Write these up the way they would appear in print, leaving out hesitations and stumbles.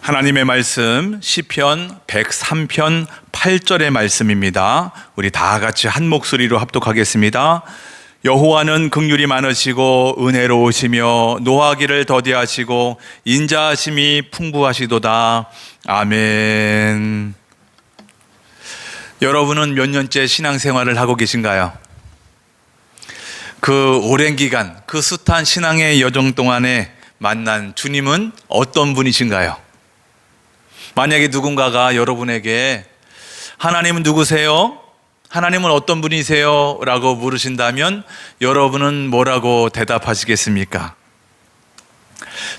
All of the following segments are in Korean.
하나님의 말씀 시편 103편 8절의 말씀입니다. 우리 다 같이 한 목소리로 합독하겠습니다. 여호와는 긍휼이 많으시고 은혜로우시며 노하기를 더디하시고 인자하심이 풍부하시도다. 아멘. 여러분은 몇 년째 신앙생활을 하고 계신가요? 그 오랜 기간, 그 숱한 신앙의 여정 동안에 만난 주님은 어떤 분이신가요? 만약에 누군가가 여러분에게 하나님은 누구세요? 하나님은 어떤 분이세요? 라고 물으신다면 여러분은 뭐라고 대답하시겠습니까?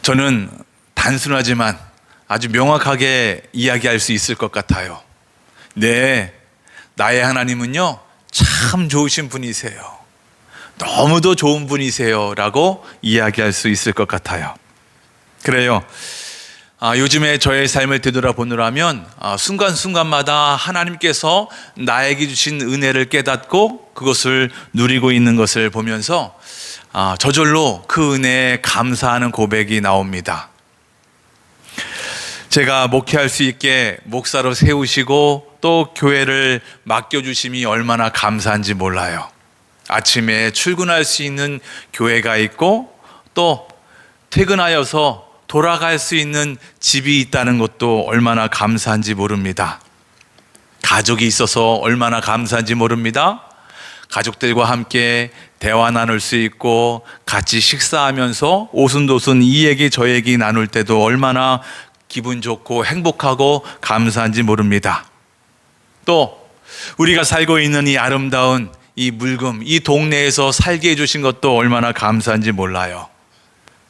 저는 단순하지만 아주 명확하게 이야기할 수 있을 것 같아요. 네, 나의 하나님은요 참 좋으신 분이세요. 너무도 좋은 분이세요 라고 이야기할 수 있을 것 같아요. 그래요. 요즘에 저의 삶을 되돌아보느라면 순간순간마다 하나님께서 나에게 주신 은혜를 깨닫고 그것을 누리고 있는 것을 보면서 저절로 그 은혜에 감사하는 고백이 나옵니다. 제가 목회할 수 있게 목사로 세우시고 또 교회를 맡겨주심이 얼마나 감사한지 몰라요. 아침에 출근할 수 있는 교회가 있고 또 퇴근하여서 돌아갈 수 있는 집이 있다는 것도 얼마나 감사한지 모릅니다. 가족이 있어서 얼마나 감사한지 모릅니다. 가족들과 함께 대화 나눌 수 있고 같이 식사하면서 오순도순 이 얘기 저 얘기 나눌 때도 얼마나 기분 좋고 행복하고 감사한지 모릅니다. 또 우리가 살고 있는 이 아름다운 이 물금, 이 동네에서 살게 해주신 것도 얼마나 감사한지 몰라요.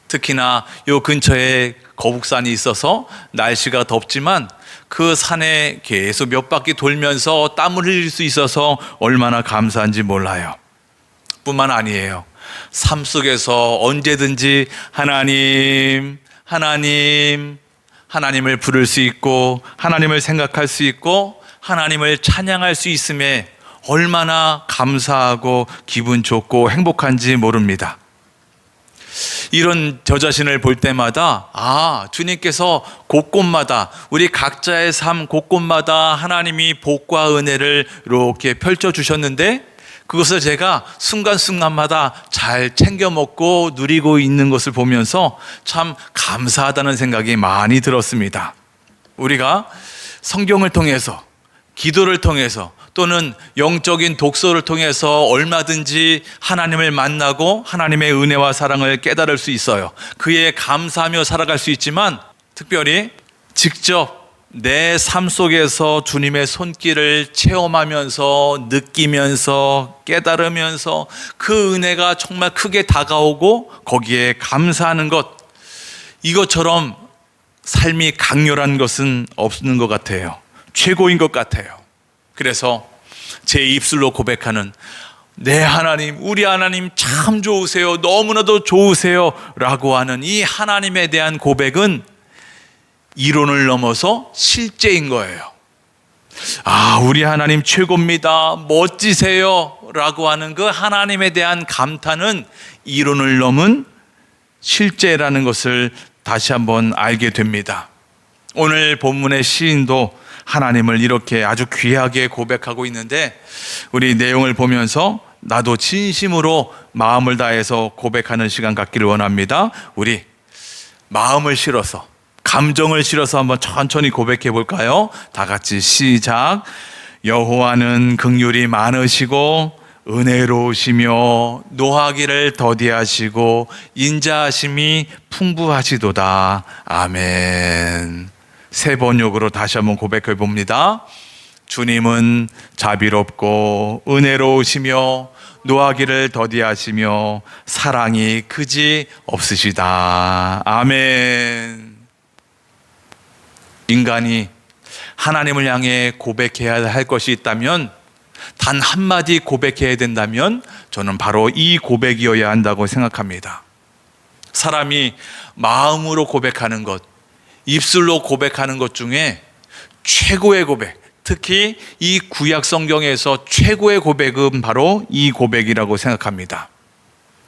특히나 요 근처에 거북산이 있어서 날씨가 덥지만 그 산에 계속 몇 바퀴 돌면서 땀을 흘릴 수 있어서 얼마나 감사한지 몰라요. 뿐만 아니에요. 삶 속에서 언제든지 하나님을 부를 수 있고 하나님을 생각할 수 있고 하나님을 찬양할 수 있음에 얼마나 감사하고 기분 좋고 행복한지 모릅니다. 이런 저 자신을 볼 때마다 주님께서 곳곳마다 우리 각자의 삶 곳곳마다 하나님이 복과 은혜를 이렇게 펼쳐주셨는데 그것을 제가 순간순간마다 잘 챙겨 먹고 누리고 있는 것을 보면서 참 감사하다는 생각이 많이 들었습니다. 우리가 성경을 통해서 기도를 통해서 또는 영적인 독서를 통해서 얼마든지 하나님을 만나고 하나님의 은혜와 사랑을 깨달을 수 있어요. 그에 감사하며 살아갈 수 있지만 특별히 직접 내 삶 속에서 주님의 손길을 체험하면서 느끼면서 깨달으면서 그 은혜가 정말 크게 다가오고 거기에 감사하는 것, 이것처럼 삶이 강렬한 것은 없는 것 같아요. 최고인 것 같아요. 그래서 제 입술로 고백하는 내 하나님, 우리 하나님 참 좋으세요, 너무나도 좋으세요 라고 하는 이 하나님에 대한 고백은 이론을 넘어서 실제인 거예요. 우리 하나님 최고입니다, 멋지세요 라고 하는 그 하나님에 대한 감탄은 이론을 넘은 실제라는 것을 다시 한번 알게 됩니다. 오늘 본문의 시인도 하나님을 이렇게 아주 귀하게 고백하고 있는데 우리 내용을 보면서 나도 진심으로 마음을 다해서 고백하는 시간 갖기를 원합니다. 우리 마음을 실어서 감정을 실어서 한번 천천히 고백해 볼까요? 다 같이 시작. 여호와는 긍휼이 많으시고 은혜로우시며 노하기를 더디하시고 인자하심이 풍부하시도다. 아멘. 세 번역으로 다시 한번 고백해 봅니다. 주님은 자비롭고 은혜로우시며 노하기를 더디하시며 사랑이 그지 없으시다. 아멘. 인간이 하나님을 향해 고백해야 할 것이 있다면, 단 한마디 고백해야 된다면 저는 바로 이 고백이어야 한다고 생각합니다. 사람이 마음으로 고백하는 것, 입술로 고백하는 것 중에 최고의 고백, 특히 이 구약 성경에서 최고의 고백은 바로 이 고백이라고 생각합니다.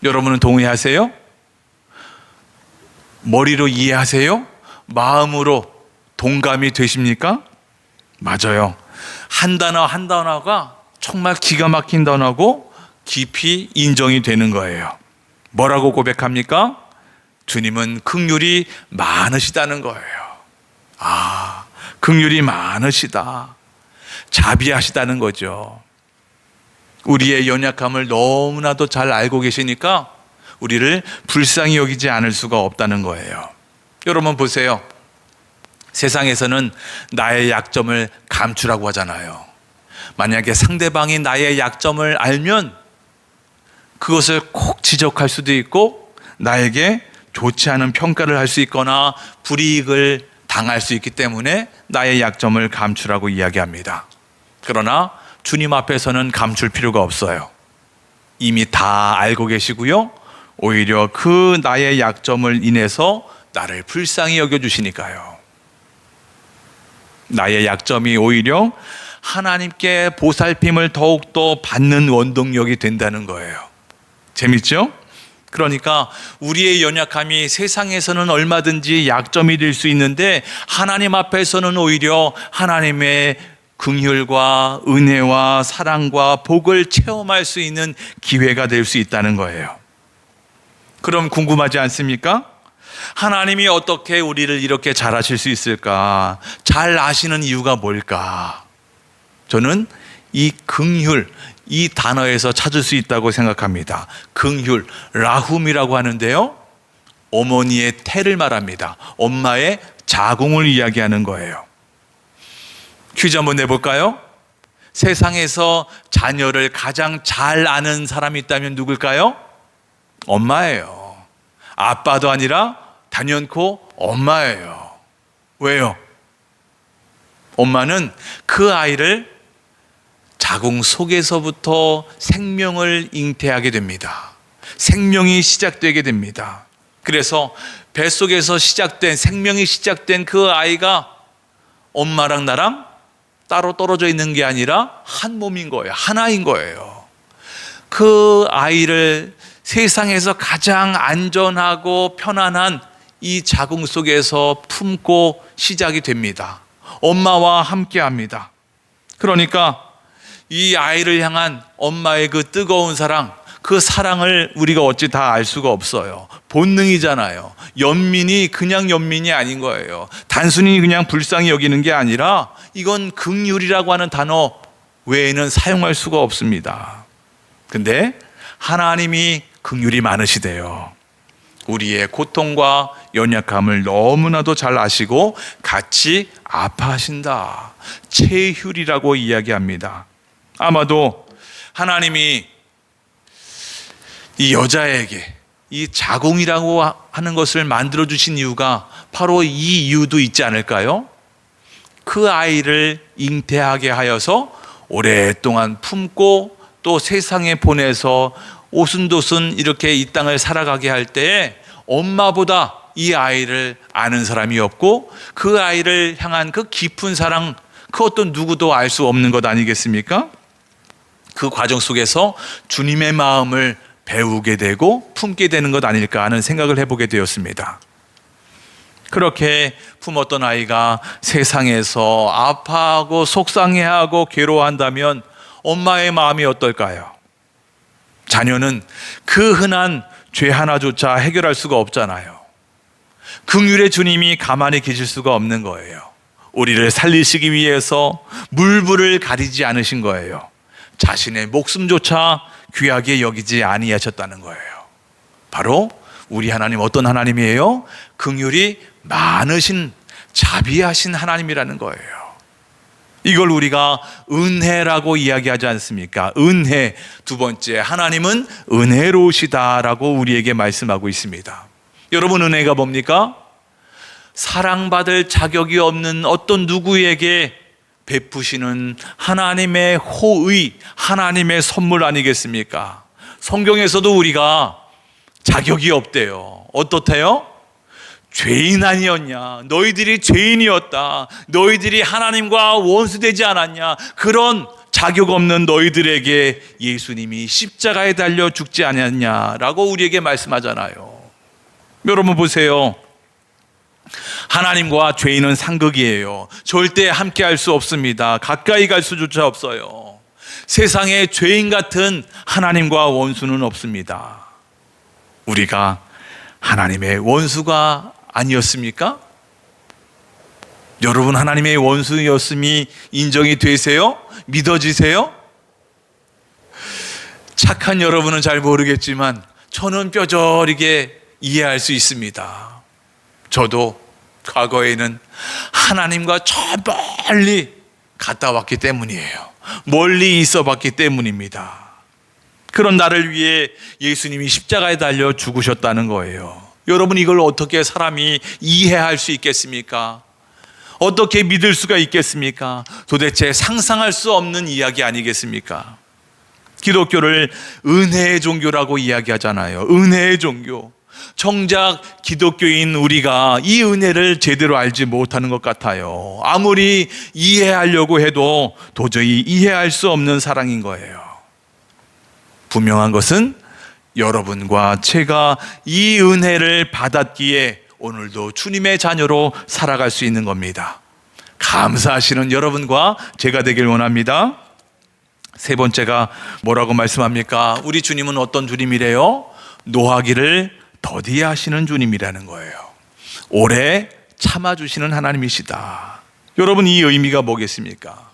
여러분은 동의하세요? 머리로 이해하세요? 마음으로 동감이 되십니까? 맞아요. 한 단어 한 단어가 정말 기가 막힌 단어고 깊이 인정이 되는 거예요. 뭐라고 고백합니까? 주님은 긍휼이 많으시다는 거예요. 아, 긍휼이 많으시다. 자비하시다는 거죠. 우리의 연약함을 너무나도 잘 알고 계시니까 우리를 불쌍히 여기지 않을 수가 없다는 거예요. 여러분 보세요. 세상에서는 나의 약점을 감추라고 하잖아요. 만약에 상대방이 나의 약점을 알면 그것을 꼭 지적할 수도 있고 나에게 좋지 않은 평가를 할 수 있거나 불이익을 당할 수 있기 때문에 나의 약점을 감추라고 이야기합니다. 그러나 주님 앞에서는 감출 필요가 없어요. 이미 다 알고 계시고요. 오히려 그 나의 약점을 인해서 나를 불쌍히 여겨주시니까요. 나의 약점이 오히려 하나님께 보살핌을 더욱더 받는 원동력이 된다는 거예요. 재밌죠? 그러니까 우리의 연약함이 세상에서는 얼마든지 약점이 될 수 있는데 하나님 앞에서는 오히려 하나님의 긍휼과 은혜와 사랑과 복을 체험할 수 있는 기회가 될 수 있다는 거예요. 그럼 궁금하지 않습니까? 하나님이 어떻게 우리를 이렇게 잘하실 수 있을까? 잘 아시는 이유가 뭘까? 저는 이 긍휼, 이 단어에서 찾을 수 있다고 생각합니다. 긍휼, 라훔이라고 하는데요, 어머니의 태를 말합니다. 엄마의 자궁을 이야기하는 거예요. 퀴즈 한번 내볼까요? 세상에서 자녀를 가장 잘 아는 사람이 있다면 누굴까요? 엄마예요. 아빠도 아니라 단연코 엄마예요. 왜요? 엄마는 그 아이를 자궁 속에서부터 생명을 잉태하게 됩니다. 생명이 시작되게 됩니다. 그래서 뱃속에서 생명이 시작된 그 아이가 엄마랑 나랑 따로 떨어져 있는 게 아니라 한 몸인 거예요. 하나인 거예요. 그 아이를 세상에서 가장 안전하고 편안한 이 자궁 속에서 품고 시작이 됩니다. 엄마와 함께 합니다. 그러니까 이 아이를 향한 엄마의 그 뜨거운 사랑, 그 사랑을 우리가 어찌 다 알 수가 없어요. 본능이잖아요. 연민이 그냥 연민이 아닌 거예요. 단순히 그냥 불쌍히 여기는 게 아니라 이건 긍휼이라고 하는 단어 외에는 사용할 수가 없습니다. 근데 하나님이 긍휼이 많으시대요. 우리의 고통과 연약함을 너무나도 잘 아시고 같이 아파하신다. 체휼이라고 이야기합니다. 아마도 하나님이 이 여자에게 이 자궁이라고 하는 것을 만들어주신 이유가 바로 이 이유도 있지 않을까요? 그 아이를 잉태하게 하여서 오랫동안 품고 또 세상에 보내서 오순도순 이렇게 이 땅을 살아가게 할 때에 엄마보다 이 아이를 아는 사람이 없고 그 아이를 향한 그 깊은 사랑, 그것도 누구도 알 수 없는 것 아니겠습니까? 그 과정 속에서 주님의 마음을 배우게 되고 품게 되는 것 아닐까 하는 생각을 해보게 되었습니다. 그렇게 품었던 아이가 세상에서 아파하고 속상해하고 괴로워한다면 엄마의 마음이 어떨까요? 자녀는 그 흔한 죄 하나조차 해결할 수가 없잖아요. 긍휼의 주님이 가만히 계실 수가 없는 거예요. 우리를 살리시기 위해서 물불을 가리지 않으신 거예요. 자신의 목숨조차 귀하게 여기지 아니하셨다는 거예요. 바로 우리 하나님 어떤 하나님이에요? 긍휼이 많으신 자비하신 하나님이라는 거예요. 이걸 우리가 은혜라고 이야기하지 않습니까? 은혜. 두 번째, 하나님은 은혜로우시다라고 우리에게 말씀하고 있습니다. 여러분, 은혜가 뭡니까? 사랑받을 자격이 없는 어떤 누구에게 베푸시는 하나님의 호의, 하나님의 선물 아니겠습니까? 성경에서도 우리가 자격이 없대요. 어떻대요? 죄인 아니었냐? 너희들이 죄인이었다. 너희들이 하나님과 원수되지 않았냐? 그런 자격 없는 너희들에게 예수님이 십자가에 달려 죽지 않았냐라고 우리에게 말씀하잖아요. 여러분 보세요. 하나님과 죄인은 상극이에요. 절대 함께 할 수 없습니다. 가까이 갈 수조차 없어요. 세상에 죄인 같은 하나님과 원수는 없습니다. 우리가 하나님의 원수가 아니었습니까? 여러분, 하나님의 원수였음이 인정이 되세요? 믿어지세요? 착한 여러분은 잘 모르겠지만 저는 뼈저리게 이해할 수 있습니다. 저도 과거에는 하나님과 저 멀리 갔다 왔기 때문이에요. 멀리 있어 봤기 때문입니다. 그런 나를 위해 예수님이 십자가에 달려 죽으셨다는 거예요. 여러분, 이걸 어떻게 사람이 이해할 수 있겠습니까? 어떻게 믿을 수가 있겠습니까? 도대체 상상할 수 없는 이야기 아니겠습니까? 기독교를 은혜의 종교라고 이야기하잖아요. 은혜의 종교. 정작 기독교인 우리가 이 은혜를 제대로 알지 못하는 것 같아요. 아무리 이해하려고 해도 도저히 이해할 수 없는 사랑인 거예요. 분명한 것은 여러분과 제가 이 은혜를 받았기에 오늘도 주님의 자녀로 살아갈 수 있는 겁니다. 감사하시는 여러분과 제가 되길 원합니다. 세 번째가 뭐라고 말씀합니까? 우리 주님은 어떤 주님이래요? 노하기를 더디하시는 주님이라는 거예요. 오래 참아주시는 하나님이시다. 여러분, 이 의미가 뭐겠습니까?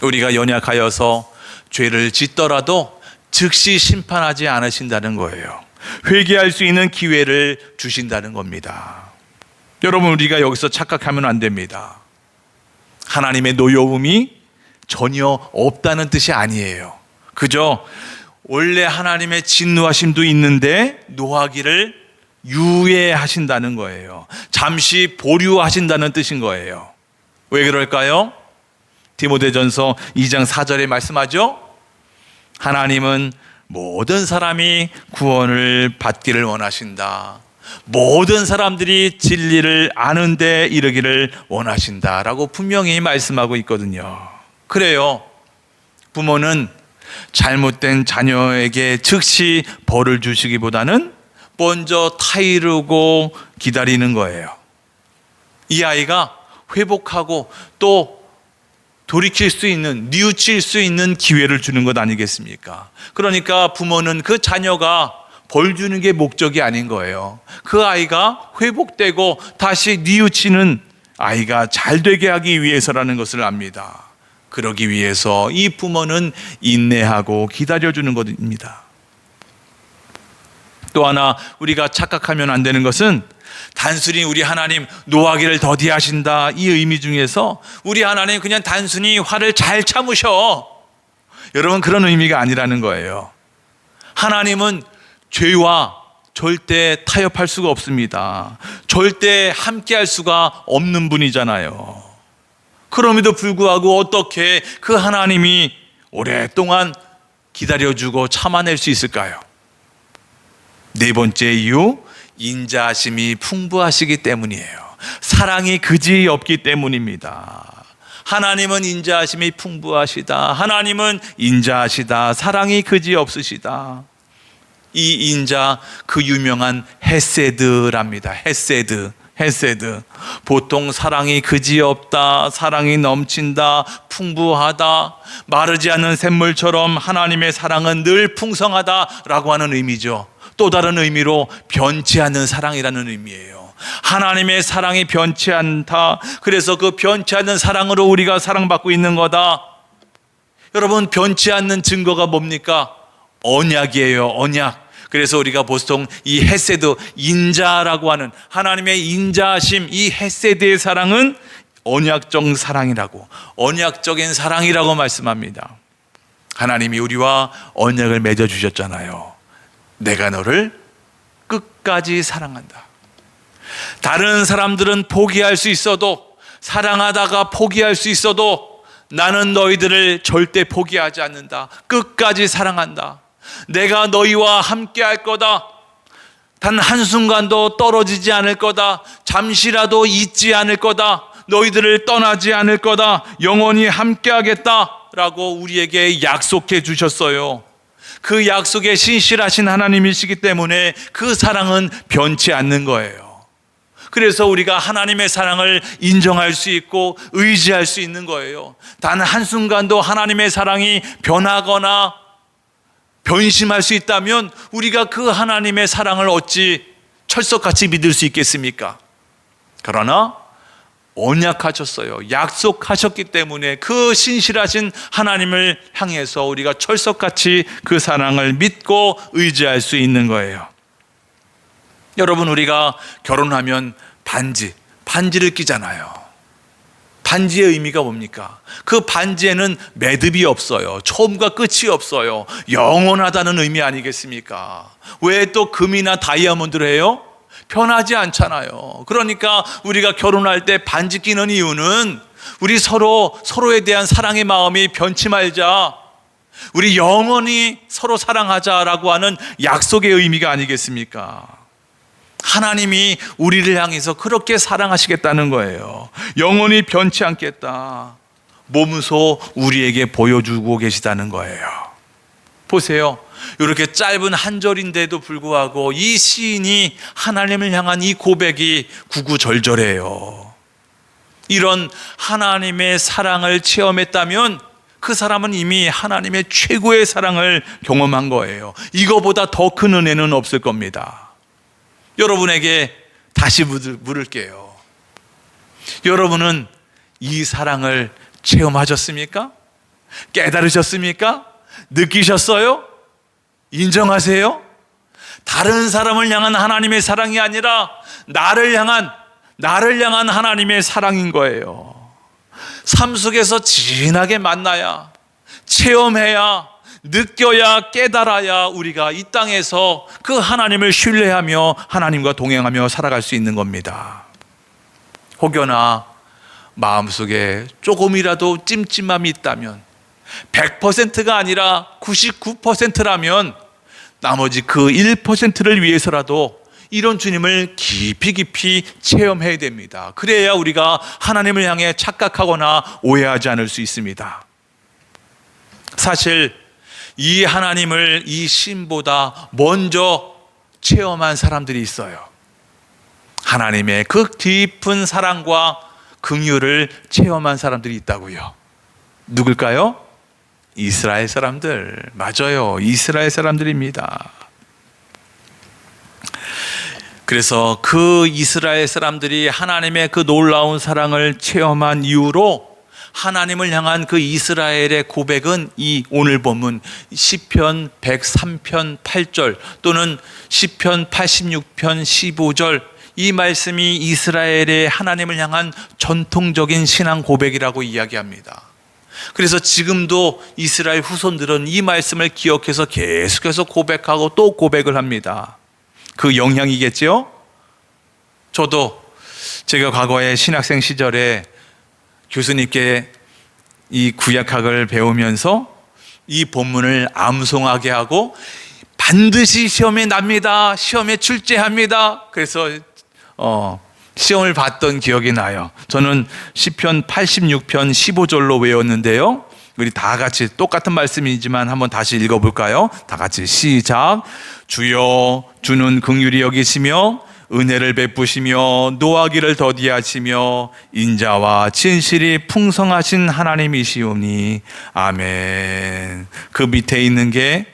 우리가 연약하여서 죄를 짓더라도 즉시 심판하지 않으신다는 거예요. 회개할 수 있는 기회를 주신다는 겁니다. 여러분, 우리가 여기서 착각하면 안 됩니다. 하나님의 노여움이 전혀 없다는 뜻이 아니에요. 그저 원래 하나님의 진노하심도 있는데 노하기를 유예하신다는 거예요. 잠시 보류하신다는 뜻인 거예요. 왜 그럴까요? 디모데전서 2장 4절에 말씀하죠. 하나님은 모든 사람이 구원을 받기를 원하신다. 모든 사람들이 진리를 아는 데 이르기를 원하신다라고 분명히 말씀하고 있거든요. 그래요. 부모는 잘못된 자녀에게 즉시 벌을 주시기보다는 먼저 타이르고 기다리는 거예요. 이 아이가 회복하고 또 돌이킬 수 있는, 뉘우칠 수 있는 기회를 주는 것 아니겠습니까? 그러니까 부모는 그 자녀가 벌 주는 게 목적이 아닌 거예요. 그 아이가 회복되고 다시 뉘우치는 아이가 잘 되게 하기 위해서라는 것을 압니다. 그러기 위해서 이 부모는 인내하고 기다려주는 것입니다. 또 하나 우리가 착각하면 안 되는 것은 단순히 우리 하나님 노하기를 더디하신다 이 의미 중에서 우리 하나님 그냥 단순히 화를 잘 참으셔, 여러분, 그런 의미가 아니라는 거예요. 하나님은 죄와 절대 타협할 수가 없습니다. 절대 함께할 수가 없는 분이잖아요. 그럼에도 불구하고 어떻게 그 하나님이 오랫동안 기다려주고 참아낼 수 있을까요? 네 번째 이유, 인자하심이 풍부하시기 때문이에요. 사랑이 그지 없기 때문입니다. 하나님은 인자하심이 풍부하시다. 하나님은 인자하시다. 사랑이 그지 없으시다. 이 인자, 그 유명한 헤세드랍니다. 헤세드. 보통 사랑이 그지없다, 사랑이 넘친다, 풍부하다, 마르지 않는 샘물처럼 하나님의 사랑은 늘 풍성하다라고 하는 의미죠. 또 다른 의미로 변치 않는 사랑이라는 의미예요. 하나님의 사랑이 변치 않다. 그래서 그 변치 않는 사랑으로 우리가 사랑받고 있는 거다. 여러분, 변치 않는 증거가 뭡니까? 언약이에요. 언약. 그래서 우리가 보통 이 헤세드, 인자라고 하는 하나님의 인자하심, 이 헤세드의 사랑은 언약적 사랑이라고, 언약적인 사랑이라고 말씀합니다. 하나님이 우리와 언약을 맺어주셨잖아요. 내가 너를 끝까지 사랑한다. 다른 사람들은 포기할 수 있어도, 사랑하다가 포기할 수 있어도 나는 너희들을 절대 포기하지 않는다. 끝까지 사랑한다. 내가 너희와 함께 할 거다. 단 한순간도 떨어지지 않을 거다. 잠시라도 잊지 않을 거다. 너희들을 떠나지 않을 거다. 영원히 함께 하겠다라고 우리에게 약속해 주셨어요. 그 약속에 신실하신 하나님이시기 때문에 그 사랑은 변치 않는 거예요. 그래서 우리가 하나님의 사랑을 인정할 수 있고 의지할 수 있는 거예요. 단 한순간도 하나님의 사랑이 변하거나 변심할 수 있다면 우리가 그 하나님의 사랑을 어찌 철석같이 믿을 수 있겠습니까? 그러나 언약하셨어요. 약속하셨기 때문에 그 신실하신 하나님을 향해서 우리가 철석같이 그 사랑을 믿고 의지할 수 있는 거예요. 여러분, 우리가 결혼하면 반지를 끼잖아요. 반지의 의미가 뭡니까? 그 반지에는 매듭이 없어요. 처음과 끝이 없어요. 영원하다는 의미 아니겠습니까? 왜 또 금이나 다이아몬드를 해요? 변하지 않잖아요. 그러니까 우리가 결혼할 때 반지 끼는 이유는 우리 서로에 대한 사랑의 마음이 변치 말자, 우리 영원히 서로 사랑하자라고 하는 약속의 의미가 아니겠습니까? 하나님이 우리를 향해서 그렇게 사랑하시겠다는 거예요. 영원히 변치 않겠다, 몸소 우리에게 보여주고 계시다는 거예요. 보세요. 이렇게 짧은 한 절인데도 불구하고 이 시인이 하나님을 향한 이 고백이 구구절절해요. 이런 하나님의 사랑을 체험했다면 그 사람은 이미 하나님의 최고의 사랑을 경험한 거예요. 이거보다 더 큰 은혜는 없을 겁니다. 여러분에게 다시 물을게요. 여러분은 이 사랑을 체험하셨습니까? 깨달으셨습니까? 느끼셨어요? 인정하세요? 다른 사람을 향한 하나님의 사랑이 아니라 나를 향한 하나님의 사랑인 거예요. 삶 속에서 진하게 만나야, 체험해야, 느껴야, 깨달아야 우리가 이 땅에서 그 하나님을 신뢰하며 하나님과 동행하며 살아갈 수 있는 겁니다. 혹여나 마음속에 조금이라도 찜찜함이 있다면, 100%가 아니라 99%라면 나머지 그 1%를 위해서라도 이런 주님을 깊이 체험해야 됩니다. 그래야 우리가 하나님을 향해 착각하거나 오해하지 않을 수 있습니다. 사실 이 하나님을 이 신보다 먼저 체험한 사람들이 있어요. 하나님의 그 깊은 사랑과 긍휼을 체험한 사람들이 있다고요. 누굴까요? 이스라엘 사람들. 맞아요. 이스라엘 사람들입니다. 그래서 그 이스라엘 사람들이 하나님의 그 놀라운 사랑을 체험한 이후로 하나님을 향한 그 이스라엘의 고백은 이 오늘 본문 시편 103편 8절 또는 시편 86편 15절, 이 말씀이 이스라엘의 하나님을 향한 전통적인 신앙 고백이라고 이야기합니다. 그래서 지금도 이스라엘 후손들은 이 말씀을 기억해서 계속해서 고백하고 또 고백을 합니다. 그 영향이겠죠? 저도 제가 과거에 신학생 시절에 교수님께 이 구약학을 배우면서 이 본문을 암송하게 하고 반드시 시험에 납니다, 시험에 출제합니다. 그래서 시험을 봤던 기억이 나요. 저는 시편 86편 15절로 외웠는데요. 우리 다 같이 똑같은 말씀이지만 한번 다시 읽어볼까요? 다 같이 시작. 주여, 주는 긍휼히 여기시며 은혜를 베푸시며 노하기를 더디하시며 인자와 진실이 풍성하신 하나님이시오니 아멘. 그 밑에 있는 게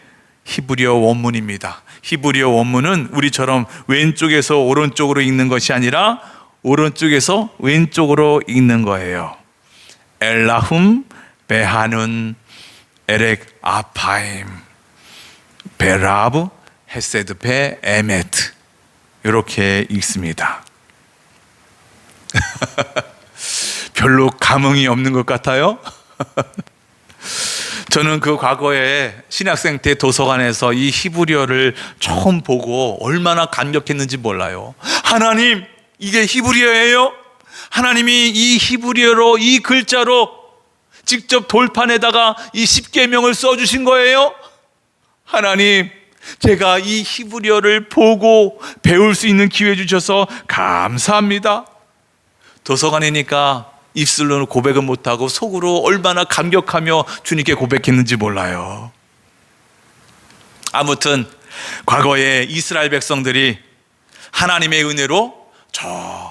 히브리어 원문입니다. 히브리어 원문은 우리처럼 왼쪽에서 오른쪽으로 읽는 것이 아니라 오른쪽에서 왼쪽으로 읽는 거예요. 엘라훔 베하눈 에렉 아파임 베라브 헤세드 베 에메트, 이렇게 읽습니다. 별로 감흥이 없는 것 같아요. 저는 그 과거에 신학생 때 도서관에서 이 히브리어를 처음 보고 얼마나 감격했는지 몰라요. 하나님, 이게 히브리어예요? 하나님이 이 히브리어로, 이 글자로 직접 돌판에다가 이 십계명을 써주신 거예요? 하나님, 제가 이 히브리어를 보고 배울 수 있는 기회 주셔서 감사합니다. 도서관이니까 입술로는 고백은 못하고 속으로 얼마나 감격하며 주님께 고백했는지 몰라요. 아무튼 과거에 이스라엘 백성들이 하나님의 은혜로 저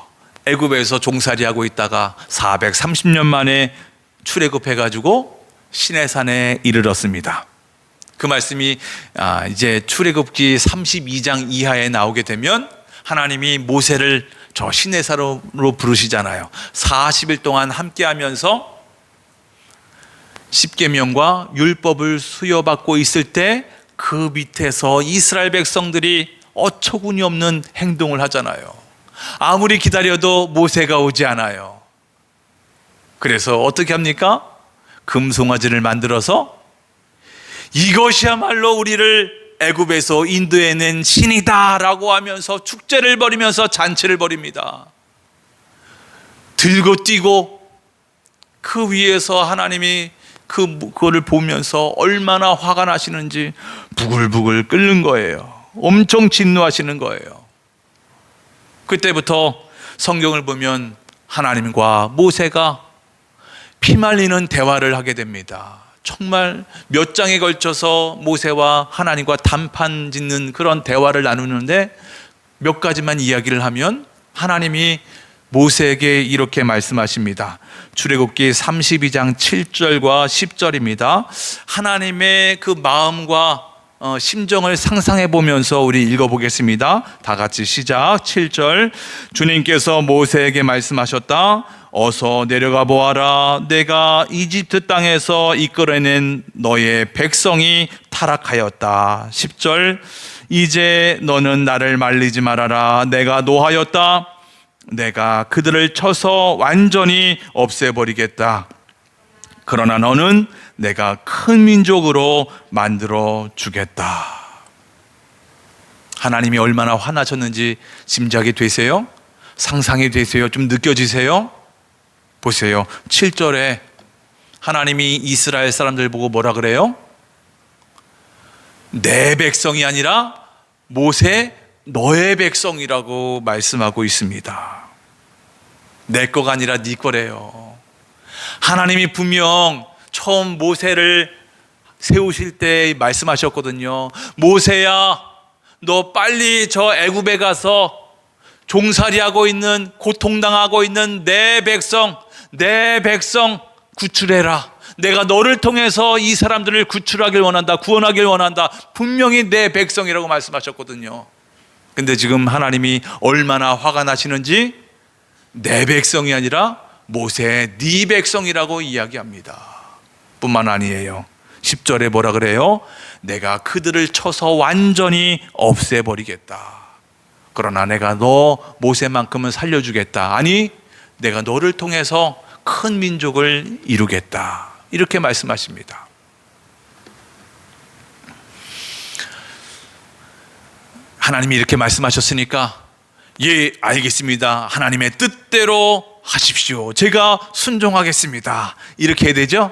애굽에서 종살이하고 있다가 430년 만에 출애굽해가지고 시내산에 이르렀습니다. 그 말씀이 이제 출애굽기 32장 이하에 나오게 되면 하나님이 모세를 저 시내산으로 부르시잖아요. 40일 동안 함께하면서 십계명과 율법을 수여받고 있을 때 그 밑에서 이스라엘 백성들이 어처구니 없는 행동을 하잖아요. 아무리 기다려도 모세가 오지 않아요. 그래서 어떻게 합니까? 금송아지를 만들어서 이것이야말로 우리를 애굽에서 인도해낸 신이다 라고 하면서 축제를 벌이면서 잔치를 벌입니다. 들고 뛰고 그 위에서 하나님이 그거를 보면서 얼마나 화가 나시는지 부글부글 끓는 거예요. 엄청 진노하시는 거예요. 그때부터 성경을 보면 하나님과 모세가 피말리는 대화를 하게 됩니다. 정말 몇 장에 걸쳐서 모세와 하나님과 단판 짓는 그런 대화를 나누는데 몇 가지만 이야기를 하면 하나님이 모세에게 이렇게 말씀하십니다. 출애굽기 32장 7절과 10절입니다. 하나님의 그 마음과 심정을 상상해 보면서 우리 읽어보겠습니다. 다 같이 시작. 7절. 주님께서 모세에게 말씀하셨다. 어서 내려가 보아라. 내가 이집트 땅에서 이끌어낸 너의 백성이 타락하였다. 10절. 이제 너는 나를 말리지 말아라. 내가 노하였다. 내가 그들을 쳐서 완전히 없애버리겠다. 그러나 너는 내가 큰 민족으로 만들어 주겠다. 하나님이 얼마나 화나셨는지 짐작이 되세요? 상상이 되세요? 좀 느껴지세요? 보세요. 7절에 하나님이 이스라엘 사람들 보고 뭐라 그래요? 내 백성이 아니라 모세 너의 백성이라고 말씀하고 있습니다. 내 거가 아니라 네 거래요. 하나님이 분명 처음 모세를 세우실 때 말씀하셨거든요. 모세야, 너 빨리 저 애굽에 가서 종살이하고 있는, 고통당하고 있는 내 백성 구출해라. 내가 너를 통해서 이 사람들을 구출하길 원한다, 구원하길 원한다. 분명히 내 백성이라고 말씀하셨거든요. 근데 지금 하나님이 얼마나 화가 나시는지 내 백성이 아니라 모세 네 백성이라고 이야기합니다. 뿐만 아니에요. 10절에 뭐라 그래요? 내가 그들을 쳐서 완전히 없애버리겠다. 그러나 내가 너 모세만큼은 살려주겠다. 아니, 내가 너를 통해서 큰 민족을 이루겠다. 이렇게 말씀하십니다. 하나님이 이렇게 말씀하셨으니까 예, 알겠습니다. 하나님의 뜻대로 하십시오. 제가 순종하겠습니다. 이렇게 해야 되죠?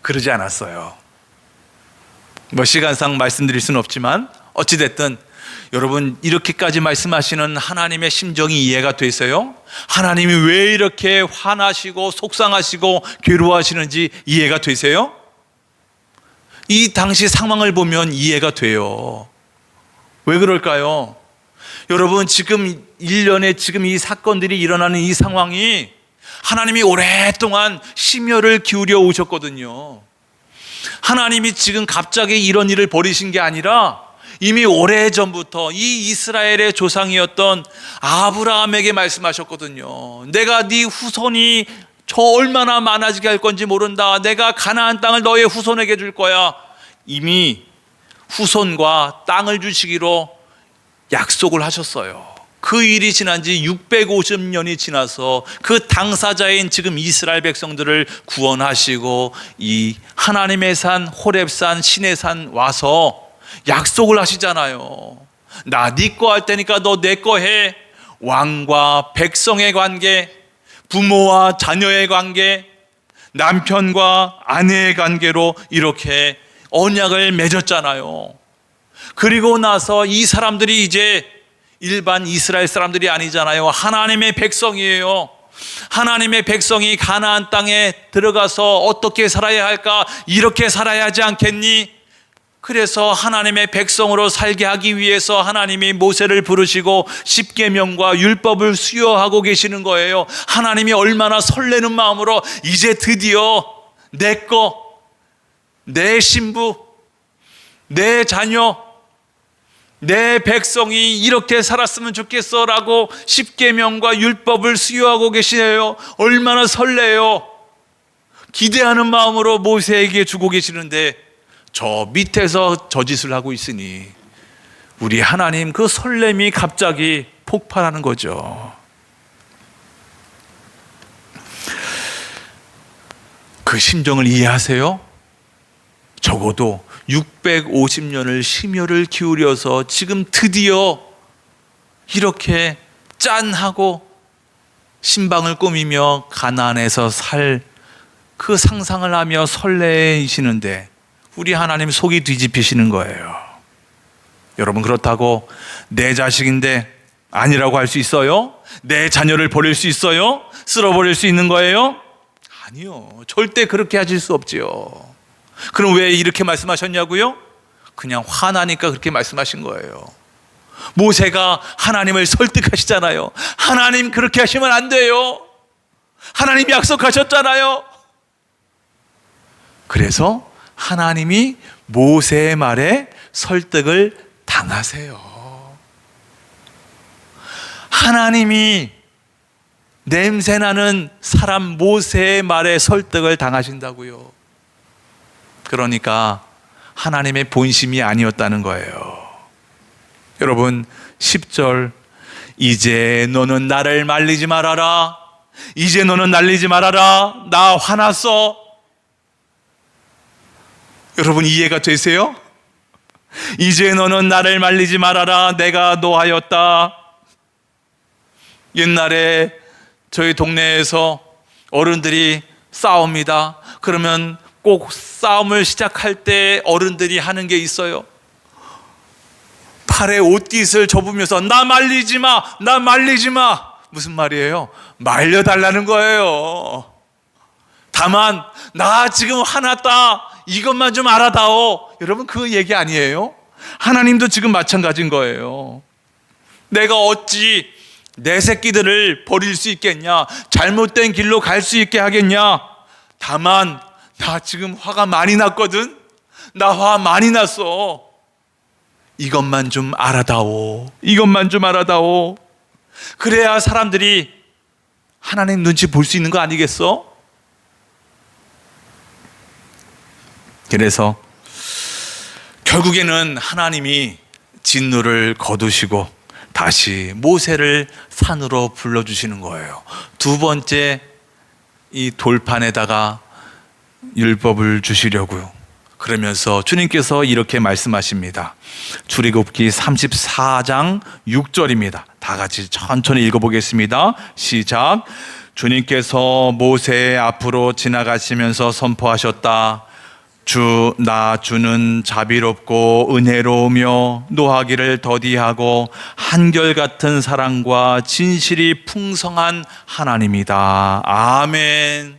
그러지 않았어요. 뭐 시간상 말씀드릴 수는 없지만 어찌됐든 여러분, 이렇게까지 말씀하시는 하나님의 심정이 이해가 되세요? 하나님이 왜 이렇게 화나시고 속상하시고 괴로워하시는지 이해가 되세요? 이 당시 상황을 보면 이해가 돼요. 왜 그럴까요? 여러분, 지금 1년에 지금 이 사건들이 일어나는 이 상황이 하나님이 오랫동안 심혈을 기울여 오셨거든요. 하나님이 지금 갑자기 이런 일을 벌이신 게 아니라 이미 오래전부터 이 이스라엘의 조상이었던 아브라함에게 말씀하셨거든요. 내가 네 후손이 저 얼마나 많아지게 할 건지 모른다. 내가 가나안 땅을 너의 후손에게 줄 거야. 이미 후손과 땅을 주시기로 약속을 하셨어요. 그 일이 지난 지 650년이 지나서 그 당사자인 지금 이스라엘 백성들을 구원하시고 이 하나님의 산 호렙산 시내산 와서 약속을 하시잖아요. 나 네 거 할 테니까 너 내 거 해. 왕과 백성의 관계, 부모와 자녀의 관계, 남편과 아내의 관계로 이렇게 언약을 맺었잖아요. 그리고 나서 이 사람들이 이제 일반 이스라엘 사람들이 아니잖아요. 하나님의 백성이에요. 하나님의 백성이 가나안 땅에 들어가서 어떻게 살아야 할까? 이렇게 살아야 하지 않겠니? 그래서 하나님의 백성으로 살게 하기 위해서 하나님이 모세를 부르시고 십계명과 율법을 수여하고 계시는 거예요. 하나님이 얼마나 설레는 마음으로 이제 드디어 내 거, 내 신부, 내 자녀, 내 백성이 이렇게 살았으면 좋겠어라고 십계명과 율법을 수여하고 계시네요. 얼마나 설레요. 기대하는 마음으로 모세에게 주고 계시는데 저 밑에서 저짓을 하고 있으니 우리 하나님 그 설렘이 갑자기 폭발하는 거죠. 그 심정을 이해하세요? 적어도 650년을 심혈을 기울여서 지금 드디어 이렇게 짠하고 신방을 꾸미며 가나안에서 살 그 상상을 하며 설레이시는데 우리 하나님 속이 뒤집히시는 거예요. 여러분, 그렇다고 내 자식인데 아니라고 할 수 있어요? 내 자녀를 버릴 수 있어요? 쓸어버릴 수 있는 거예요? 아니요, 절대 그렇게 하실 수 없지요. 그럼 왜 이렇게 말씀하셨냐고요? 그냥 화나니까 그렇게 말씀하신 거예요. 모세가 하나님을 설득하시잖아요. 하나님, 그렇게 하시면 안 돼요. 하나님이 약속하셨잖아요. 그래서 하나님이 모세의 말에 설득을 당하세요. 하나님이 냄새나는 사람 모세의 말에 설득을 당하신다고요. 그러니까 하나님의 본심이 아니었다는 거예요. 여러분, 10절, 이제 너는 나를 말리지 말아라. 이제 너는 날리지 말아라. 나 화났어. 여러분, 이해가 되세요? 이제 너는 나를 말리지 말아라. 내가 노하였다. 옛날에 저희 동네에서 어른들이 싸웁니다. 그러면 꼭 싸움을 시작할 때 어른들이 하는 게 있어요. 팔에 옷깃을 접으면서 나 말리지 마, 나 말리지 마. 무슨 말이에요? 말려달라는 거예요. 다만 나 지금 화났다, 이것만 좀 알아다오. 여러분, 그 얘기 아니에요? 하나님도 지금 마찬가지인 거예요. 내가 어찌 내 새끼들을 버릴 수 있겠냐, 잘못된 길로 갈 수 있게 하겠냐. 다만 나 지금 화가 많이 났거든. 나 화 많이 났어. 이것만 좀 알아다오. 이것만 좀 알아다오. 그래야 사람들이 하나님 눈치 볼 수 있는 거 아니겠어? 그래서 결국에는 하나님이 진노를 거두시고 다시 모세를 산으로 불러주시는 거예요. 두 번째 이 돌판에다가 율법을 주시려고요. 그러면서 주님께서 이렇게 말씀하십니다. 출애굽기 34장 6절입니다. 다 같이 천천히 읽어보겠습니다. 시작. 주님께서 모세 앞으로 지나가시면서 선포하셨다. 주는 자비롭고 은혜로우며 노하기를 더디하고 한결같은 사랑과 진실이 풍성한 하나님이다. 아멘.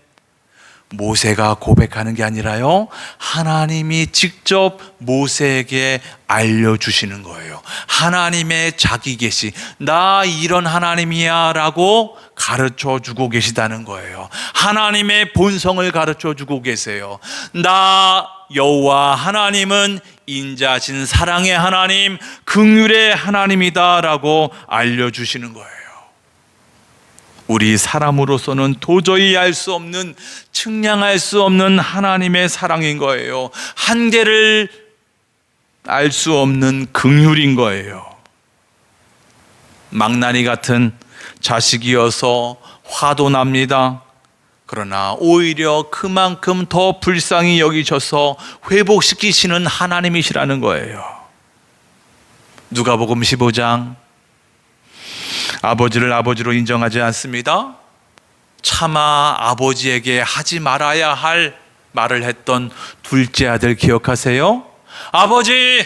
모세가 고백하는 게 아니라요, 하나님이 직접 모세에게 알려주시는 거예요. 하나님의 자기 계시, 나 이런 하나님이야 라고 가르쳐 주고 계시다는 거예요. 하나님의 본성을 가르쳐 주고 계세요. 나 여호와 하나님은 인자신 사랑의 하나님, 긍휼의 하나님이다 라고 알려주시는 거예요. 우리 사람으로서는 도저히 알 수 없는, 측량할 수 없는 하나님의 사랑인 거예요. 한계를 알 수 없는 긍휼인 거예요. 망나니 같은 자식이어서 화도 납니다. 그러나 오히려 그만큼 더 불쌍히 여기셔서 회복시키시는 하나님이시라는 거예요. 누가복음 15장, 아버지를 아버지로 인정하지 않습니다. 차마 아버지에게 하지 말아야 할 말을 했던 둘째 아들 기억하세요? 아버지,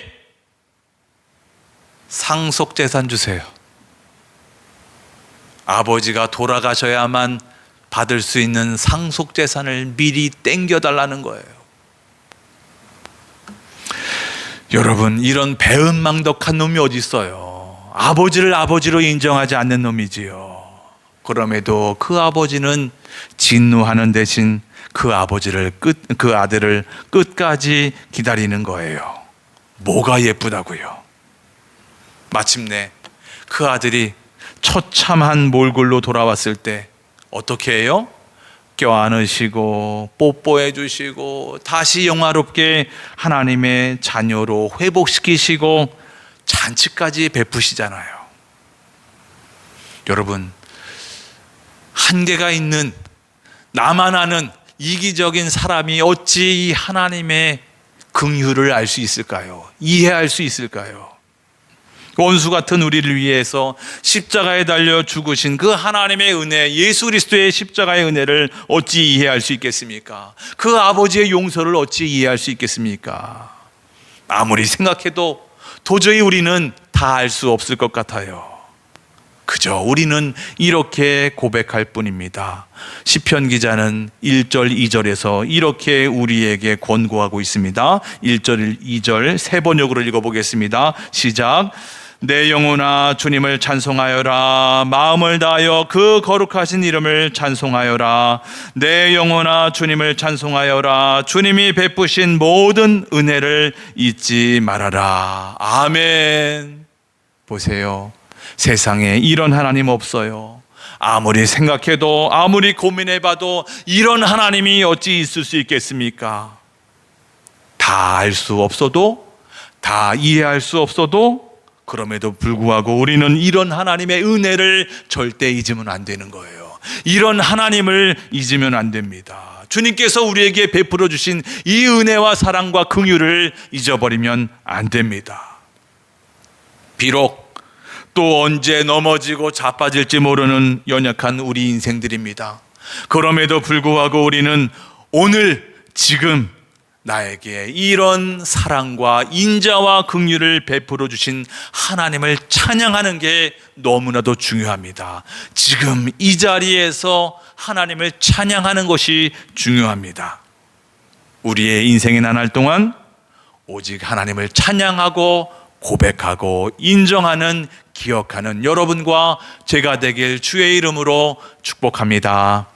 상속재산 주세요. 아버지가 돌아가셔야만 받을 수 있는 상속재산을 미리 땡겨달라는 거예요. 여러분, 이런 배은망덕한 놈이 어디 있어요? 아버지를 아버지로 인정하지 않는 놈이지요. 그럼에도 그 아버지는 진노하는 대신 그 아들을 끝까지 기다리는 거예요. 뭐가 예쁘다고요? 마침내 그 아들이 처참한 몰골로 돌아왔을 때 어떻게 해요? 껴안으시고 뽀뽀해 주시고 다시 영화롭게 하나님의 자녀로 회복시키시고 잔치까지 베푸시잖아요. 여러분, 한계가 있는 나만 아는 이기적인 사람이 어찌 이 하나님의 긍휼을 알 수 있을까요? 이해할 수 있을까요? 원수 같은 우리를 위해서 십자가에 달려 죽으신 그 하나님의 은혜, 예수 그리스도의 십자가의 은혜를 어찌 이해할 수 있겠습니까? 그 아버지의 용서를 어찌 이해할 수 있겠습니까? 아무리 생각해도 도저히 우리는 다 알 수 없을 것 같아요. 그저 우리는 이렇게 고백할 뿐입니다. 시편 기자는 1절 2절에서 이렇게 우리에게 권고하고 있습니다. 1절 2절 세 번역으로 읽어보겠습니다. 시작. 내 영혼아 주님을 찬송하여라. 마음을 다하여 그 거룩하신 이름을 찬송하여라. 내 영혼아 주님을 찬송하여라. 주님이 베푸신 모든 은혜를 잊지 말아라. 아멘. 보세요, 세상에 이런 하나님 없어요. 아무리 생각해도 아무리 고민해봐도 이런 하나님이 어찌 있을 수 있겠습니까? 다 알 수 없어도, 다 이해할 수 없어도, 그럼에도 불구하고 우리는 이런 하나님의 은혜를 절대 잊으면 안 되는 거예요. 이런 하나님을 잊으면 안 됩니다. 주님께서 우리에게 베풀어 주신 이 은혜와 사랑과 긍휼을 잊어버리면 안 됩니다. 비록 또 언제 넘어지고 자빠질지 모르는 연약한 우리 인생들입니다. 그럼에도 불구하고 우리는 오늘 지금 나에게 이런 사랑과 인자와 긍휼을 베풀어 주신 하나님을 찬양하는 게 너무나도 중요합니다. 지금 이 자리에서 하나님을 찬양하는 것이 중요합니다. 우리의 인생의 나날 동안 오직 하나님을 찬양하고 고백하고 인정하는, 기억하는 여러분과 제가 되길 주의 이름으로 축복합니다.